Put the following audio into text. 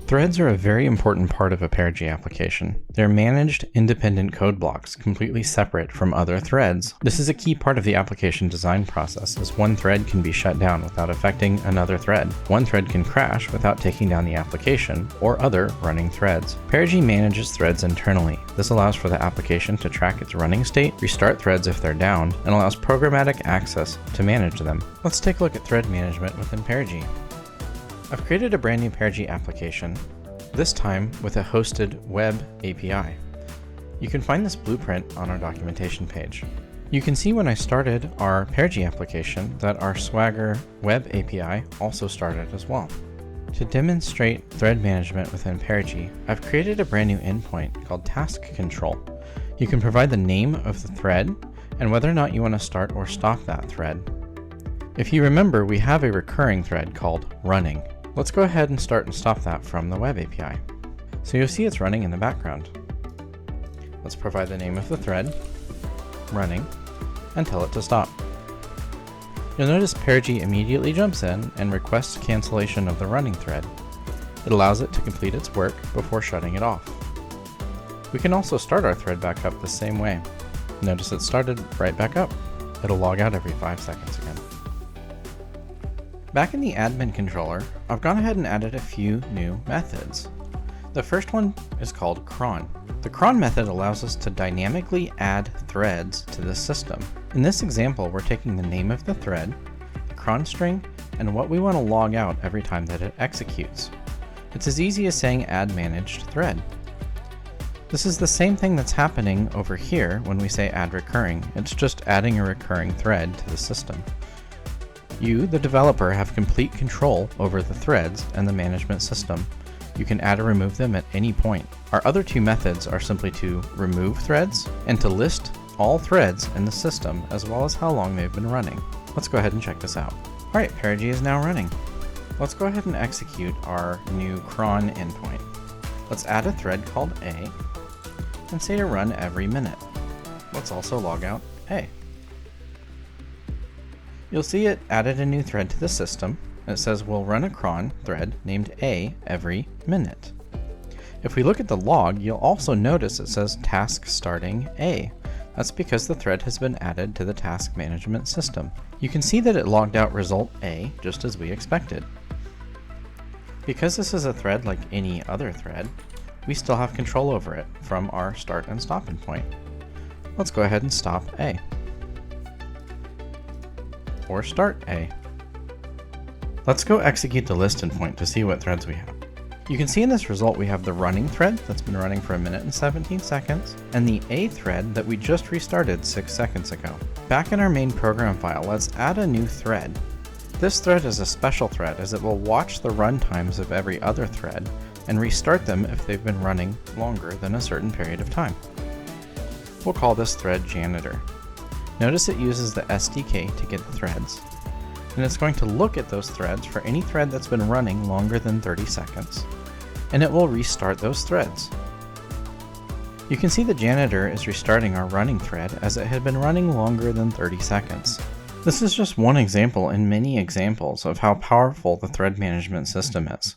Threads are a very important part of a Perigee application. They're managed, independent code blocks, completely separate from other threads. This is a key part of the application design process, as one thread can be shut down without affecting another thread. One thread can crash without taking down the application or other running threads. Perigee manages threads internally. This allows for the application to track its running state, restart threads if they're down, and allows programmatic access to manage them. Let's take a look at thread management within Perigee. I've created a brand new Perigee application, this time with a hosted web API. You can find this blueprint on our documentation page. You can see when I started our Perigee application that our Swagger web API also started as well. To demonstrate thread management within Perigee, I've created a brand new endpoint called task control. You can provide the name of the thread and whether or not you want to start or stop that thread. If you remember, we have a recurring thread called running. Let's go ahead and start and stop that from the web API. So you'll see it's running in the background. Let's provide the name of the thread, running, and tell it to stop. You'll notice Perigee immediately jumps in and requests cancellation of the running thread. It allows it to complete its work before shutting it off. We can also start our thread back up the same way. Notice it started right back up. It'll log out every 5 seconds again. Back in the admin controller, I've gone ahead and added a few new methods. The first one is called cron. The cron method allows us to dynamically add threads to the system. In this example, we're taking the name of the thread, the cron string, and what we want to log out every time that it executes. It's as easy as saying add managed thread. This is the same thing that's happening over here when we say add recurring. It's just adding a recurring thread to the system. You, the developer, have complete control over the threads and the management system. You can add or remove them at any point. Our other two methods are simply to remove threads and to list all threads in the system as well as how long they've been running. Let's go ahead and check this out. Alright, Perigee is now running. Let's go ahead and execute our new cron endpoint. Let's add a thread called A and say to run every minute. Let's also log out A. You'll see it added a new thread to the system. It says we'll run a cron thread named A every minute. If we look at the log, you'll also notice it says task starting A. That's because the thread has been added to the task management system. You can see that it logged out result A just as we expected. Because this is a thread like any other thread, we still have control over it from our start and stop endpoint. Let's go ahead and stop A. Or start A. Let's go execute the list endpoint to see what threads we have. You can see in this result we have the running thread that's been running for 1 minute and 17 seconds, and the A thread that we just restarted 6 seconds ago. Back in our main program file, let's add a new thread. This thread is a special thread as it will watch the run times of every other thread and restart them if they've been running longer than a certain period of time. We'll call this thread janitor. Notice it uses the SDK to get the threads, and it's going to look at those threads for any thread that's been running longer than 30 seconds, and it will restart those threads. You can see the janitor is restarting our running thread as it had been running longer than 30 seconds. This is just one example in many examples of how powerful the thread management system is.